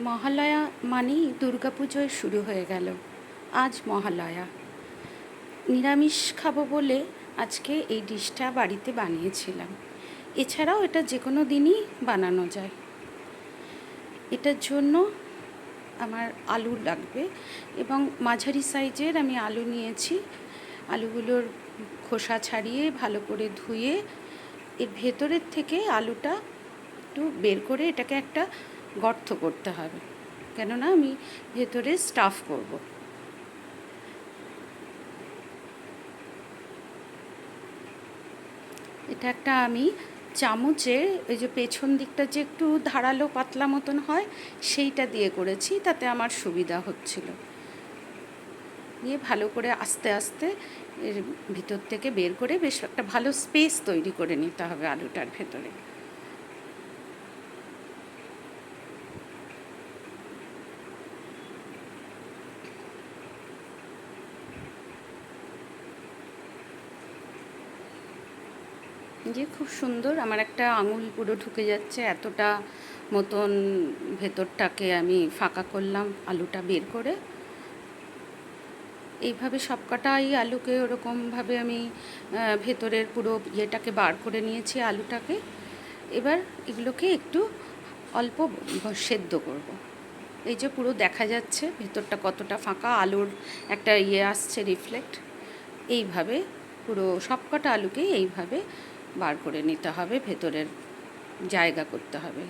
মহালয়া মানেই দুর্গাপুজোয় শুরু হয়ে গেল। আজ মহালয়া, নিরামিষ খাবো বলে আজকে এই ডিশটা বাড়িতে বানিয়েছিলাম। এছাড়াও এটা যে কোনো দিনই বানানো যায়। এটার জন্য আমার আলু লাগবে এবং মাঝারি সাইজের আমি আলু নিয়েছি। আলুগুলোর খোসা ছাড়িয়ে ভালো করে ধুয়ে এর ভেতরের থেকে আলুটা একটু বের করে এটাকে একটা গর্ত করতে হবে, কেননা আমি ভেতরে স্টাফ করব। এটা একটা আমি চামচে ওই যে পেছন দিকটা যে একটু ধারালো পাতলা মতন হয় সেইটা দিয়ে করেছি, তাতে আমার সুবিধা হচ্ছিল। দিয়ে ভালো করে আস্তে আস্তে এর ভিতর থেকে বের করে বেশ একটা ভালো স্পেস তৈরি করে নিতে হবে আলুটার ভেতরে। যে খুব সুন্দর, আমার একটা আঙুল পুরো ঢুকে যাচ্ছে এতটা মতন ভেতরটাকে আমি ফাঁকা করলাম আলুটা বের করে। এইভাবে সবকটাই আলুকে ওরকমভাবে আমি ভেতরের পুরো ইয়েটাকে বার করে নিয়েছি আলুটাকে। এবার এগুলোকে একটু অল্প সেদ্ধ করব। এই যে পুরো দেখা যাচ্ছে ভেতরটা কতটা ফাঁকা, আলুর একটা ইয়ে আসছে রিফ্লেক্ট। এইভাবে পুরো সবকটা আলুকেই এইভাবে বার করে নিতে হবে, ভেতরের জায়গা করতে হবে,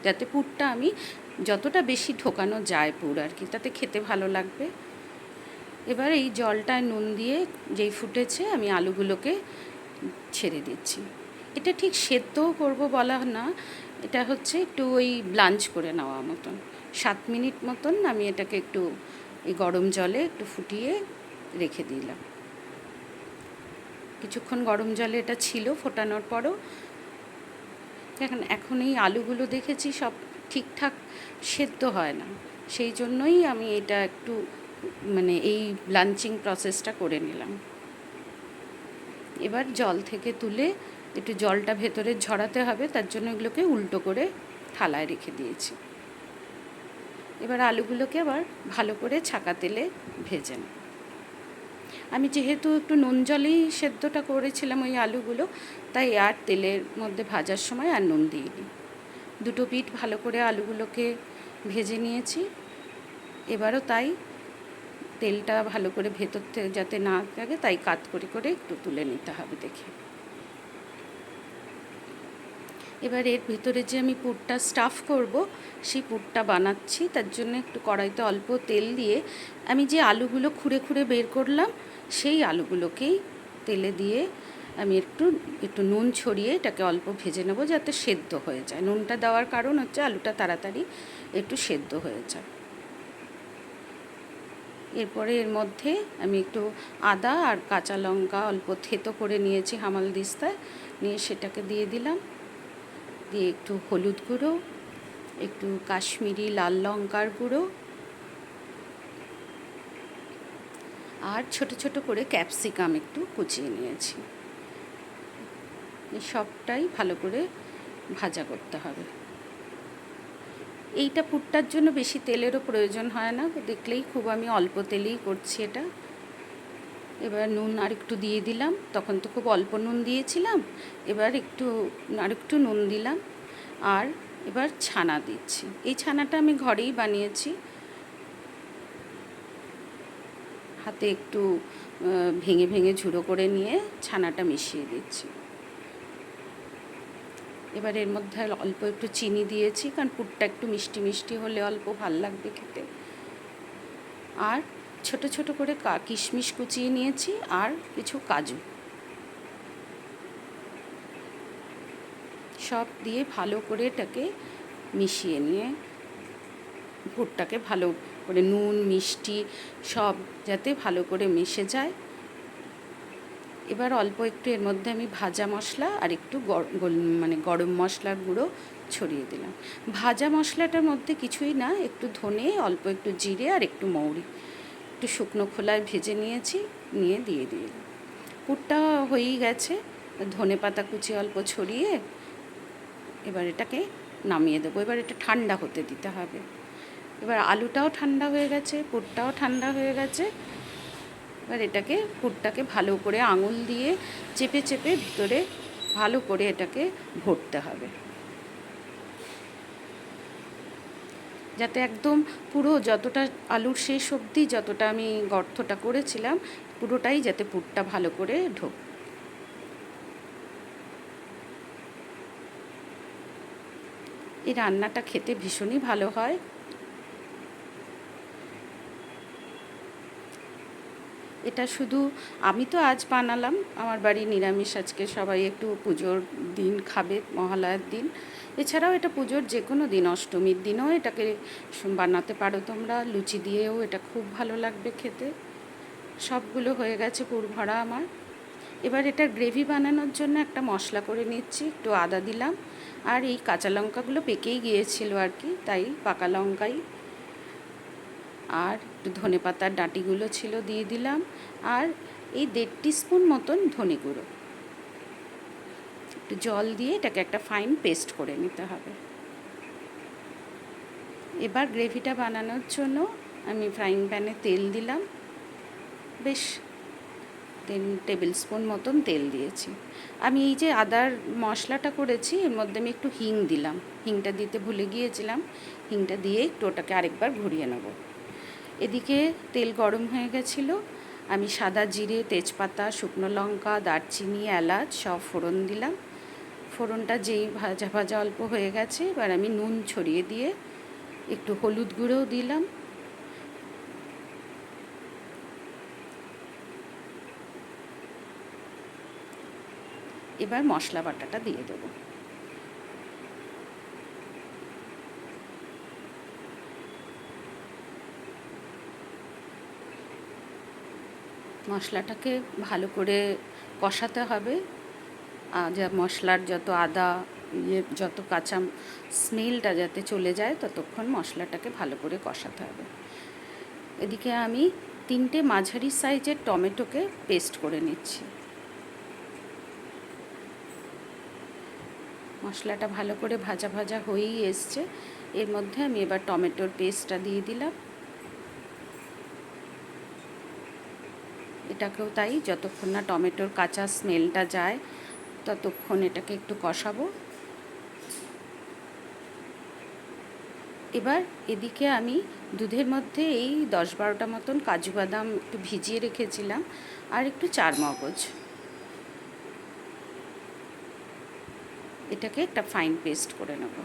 যাতে পুরটা আমি যতটা বেশি ঢোকানো যায় পুর আর কি, তাতে খেতে ভালো লাগবে। এবার এই জলটায় নুন দিয়ে যেই ফুটেছে আমি আলুগুলোকে ছেড়ে দিচ্ছি। এটা ঠিক সেদ্ধও করব বলা না, এটা হচ্ছে একটু ওই ব্লাঞ্চ করে নেওয়া মতন। 7 মিনিট মতন আমি এটাকে একটু এই গরম জলে একটু ফুটিয়ে রেখে দিলাম। কিছুক্ষণ গরম জলে এটা ছিল ফোটানোর পরও। এখন এই আলুগুলো দেখেছি সব ঠিকঠাক সেদ্ধ হয় না, সেই জন্যই আমি এটা একটু মানে এই ব্লাঞ্চিং প্রসেসটা করে নিলাম। এবার জল থেকে তুলে একটু জলটা ভেতরে ঝরাতে হবে, তার জন্য এগুলোকে উল্টো করে থালায় রেখে দিয়েছি। এবার আলুগুলোকে আবার ভালো করে ছাকা তেলে ভেজে নেব। আমি যেহেতু একটু নুন জলেই সেদ্ধটা করেছিলাম ওই আলুগুলো, তাই আর তেলের মধ্যে ভাজার সময় আর নুন দিইনি। দুটো পিঠ ভালো করে আলুগুলোকে ভেজে নিয়েছি। এবারও তাই তেলটা ভালো করে ভেতর থেকে যাতে না থাকে, তাই কাত করে করে একটু তুলে নিতে হবে দেখে। এবার এর ভিতরে যে আমি পুরটা স্টাফ করব, সেই পুরটা বানাচ্ছি। তার জন্য একটু কড়াইতে অল্প তেল দিয়ে আমি যে আলুগুলো খুঁড়ে খুঁড়ে বের করলাম, সেই আলুগুলোকেই তেলে দিয়ে আমি একটু নুন ছড়িয়ে এটাকে অল্প ভেজে নেব, যাতে সেদ্ধ হয়ে যায়। নুনটা দেওয়ার কারণ হচ্ছে আলুটা তাড়াতাড়ি একটু সেদ্ধ হয়ে যায়। এরপরে এর মধ্যে আমি একটু আদা আর কাঁচা লঙ্কা অল্প থেতো করে নিয়েছি হামাল দিস্তায়, নিয়ে সেটাকে দিয়ে দিলাম। দিয়ে একটু হলুদ গুঁড়ো, একটু কাশ্মীরি লাল লঙ্কার গুঁড়ো, আর ছোট ছোট করে ক্যাপসিকাম একটু কুচিয়ে নিয়েছি। এই সবটাই ভালো করে ভাজা করতে হবে। এইটা পুরটার জন্য বেশি তেলেরও প্রয়োজন হয় না, দেখলেই খুব আমি অল্প তেলেই করছি এটা। এবার নুন আরেকটু দিয়ে দিলাম, তখন তো খুব অল্প নুন দিয়েছিলাম, এবার আরেকটু নুন দিলাম। আর এবার ছানা দিচ্ছি। এই ছানাটা আমি ঘরেই বানিয়েছি, হাতে একটু ভেঙে ভেঙে ঝুড়ো করে নিয়ে ছানাটা মিশিয়ে দিচ্ছি। এবার এর মধ্যে অল্প একটু চিনি দিয়েছি, কারণ পুরটা একটু মিষ্টি মিষ্টি হলে অল্প ভাল লাগবে খেতে। আর ছোট ছোট করে কিশমিশ কুচিয়ে নিয়েছি, আর কিছু কাজু। সব দিয়ে ভালো করে এটাকে মিশিয়ে নিয়ে পুরটাকে ভালো করে নুন মিষ্টি সব যাতে ভালো করে মিশে যায়। এবার অল্প একটু এর মধ্যে আমি ভাজা মশলা আর একটু গরম মশলার গুঁড়ো ছড়িয়ে দিলাম। ভাজা মশলাটার মধ্যে কিছুই না, একটু ধনে, অল্প একটু জিরে আর একটু মৌরি একটু শুকনো খোলায় ভেজে নিয়েছি, নিয়ে দিয়ে দিলাম। পুরটা হয়েই গেছে। ধনে পাতা কুচি অল্প ছড়িয়ে এবার এটাকে নামিয়ে দেবো। এবার এটা ঠান্ডা হতে দিতে হবে। এবার আলুটাও ঠান্ডা হয়ে গেছে, পুরটাও ঠান্ডা হয়ে গেছে। এবার এটাকে পুরটাকে ভালো করে আঙুল দিয়ে চেপে চেপে ভিতরে ভালো করে এটাকে ভরতে হবে, যাতে একদম পুরো যতটা আলুর শেষ অবধি যতটা আমি গর্তটা করেছিলাম পুরোটাই যাতে পুরটা ভালো করে ঢোক। এই রান্নাটা খেতে ভীষণই ভালো হয়। এটা শুধু আমি তো আজ বানালাম, আমার বাড়ি নিরামিষ আজকে, সবাই একটু পুজোর দিন খাবে, মহালয়ার দিন। এছাড়াও এটা পুজোর যে কোনো দিন, অষ্টমীর দিনও এটাকে বানাতে পারো তোমরা, লুচি দিয়েও এটা খুব ভালো লাগবে খেতে। সবগুলো হয়ে গেছে পুর ভরা আমার। এবার এটা গ্রেভি বানানোর জন্য একটা মশলা করে নিচ্ছি, একটু আদা দিলাম, আর এই কাঁচা লঙ্কাগুলো পেকেই গিয়েছিল আর কি, তাই পাকা লঙ্কাই, আর একটু ধনে পাতার ডাঁটিগুলো ছিল দিয়ে দিলাম, আর এই 1.5 টিস্পুন মতন ধনে গুঁড়ো। একটু জল দিয়ে এটাকে একটা ফাইন পেস্ট করে নিতে হবে। এবার গ্রেভিটা বানানোর জন্য আমি ফ্রাইং প্যানে তেল দিলাম, বেশ 3 টেবিল স্পুন মতন তেল দিয়েছি। আমি এই যে আদার মশলাটা করেছি এর মধ্যে আমি একটু হিং দিলাম, হিংটা দিতে ভুলে গিয়েছিলাম, হিংটা দিয়ে একটু ওটাকে আরেকবার ঘুরিয়ে নেব। এদিকে তেল গরম হয়ে গেছিলো, আমি সাদা জিরে, তেজপাতা, শুকনো লঙ্কা, দারচিনি, এলাচ সব ফোড়ন দিলাম। ফোড়নটা যেই ভাজা ভাজা অল্প হয়ে গেছে, এবার আমি নুন ছড়িয়ে দিয়ে একটু হলুদ গুঁড়োও দিলাম। এবার মশলা বাটাটা দিয়ে দেবো। মশলাটাকে ভালো করে কষাতে হবে, যা মশলার যত আদা যত কাঁচা স্মেলটা যাতে চলে যায় ততক্ষণ মশলাটাকে ভালো করে কষাতে হবে। এদিকে আমি 3টে মাঝারি সাইজের টমেটোকে পেস্ট করে নিচ্ছি। মশলাটা ভালো করে ভাজা ভাজা হয়েই এসছে, এর মধ্যে আমি এবার টমেটোর পেস্টটা দিয়ে দিলাম। এটাকেও তাই, যতক্ষণ না টমেটোর কাঁচা স্মেলটা যায় ততক্ষণ এটাকে একটু কষাবো। এবার এদিকে আমি দুধের মধ্যে এই 10-12টা মতন কাজু বাদাম একটু ভিজিয়ে রেখেছিলাম, আর একটু চারমগজ, এটাকে একটা ফাইন পেস্ট করে নেব।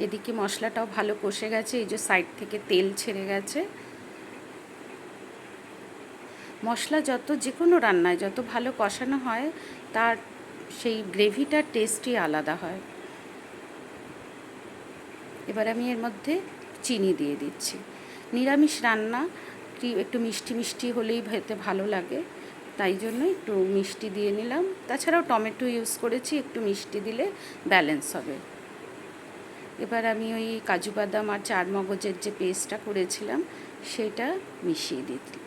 এদিকে মশলাটাও ভালো কষে গেছে, এই যে সাইড থেকে তেল ছেড়ে গেছে। মশলা যত যে কোনো রান্নায় যত ভালো কষানো হয় তার সেই গ্রেভিটার টেস্টই আলাদা হয়। এবার আমি এর মধ্যে চিনি দিয়ে দিচ্ছি। নিরামিষ রান্না একটু মিষ্টি মিষ্টি হলেই খেতে ভালো লাগে, তাই জন্য একটু মিষ্টি দিয়ে নিলাম। তাছাড়াও টমেটো ইউজ করেছি, একটু মিষ্টি দিলে ব্যালেন্স হবে। এবার আমি ওই কাজু বাদাম আর চারমগজের যে পেস্টটা করেছিলাম সেটা মিশিয়ে দিচ্ছি।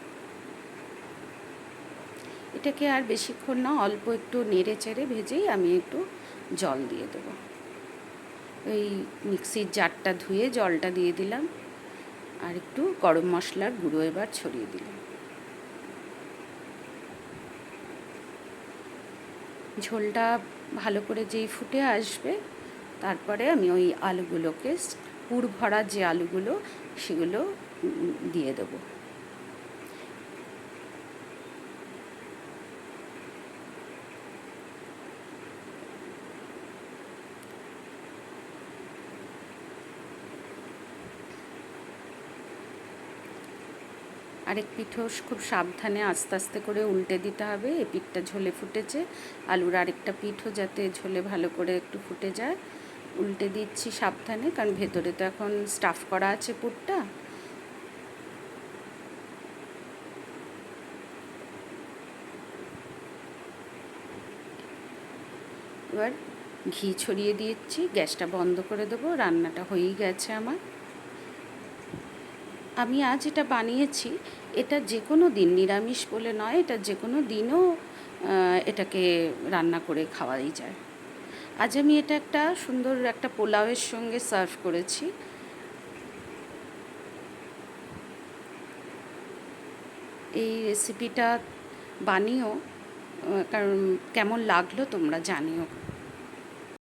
এটাকে আর বেশিক্ষণ না, অল্প একটু নেড়ে চেড়ে ভেজেই আমি একটু জল দিয়ে দেবো। ওই মিক্সির জারটা ধুয়ে জলটা দিয়ে দিলাম, আর একটু গরম মশলার গুঁড়ো এবার ছড়িয়ে দিলাম। ঝোলটা ভালো করে যেই ফুটে আসবে তারপরে আমি ওই আলুগুলোকে, পুর ভরা যে আলুগুলো সেগুলো দিয়ে দেবো। আরেক পিঠও খুব সাবধানে আস্তে আস্তে করে উল্টে দিতে হবে। এই পিঠটা ঝোলে ফুটেছে, আলুর আরেকটা পিঠও যাতে ঝোলে ভালো করে একটু ফুটে যায়। উল্টে দিচ্ছি সাবধানে, কারণ ভেতরে তো এখন স্টাফ করা আছে পুরটা। এবার ঘি ছড়িয়ে দিচ্ছি, গ্যাসটা বন্ধ করে দেবো। রান্নাটা হয়েই গেছে আমার। আমি আজ এটা বানিয়েছি, এটা যে কোনো দিন, নিরামিষ বলে নয়, এটা যে কোনো দিনও এটাকে রান্না করে খাওয়াই যায়। আজ আমি এটা একটা সুন্দর একটা পোলাওয়ের সঙ্গে সার্ভ করেছি। এই রেসিপিটা বানিও, কারণ কেমন লাগলো তোমরা জানিও।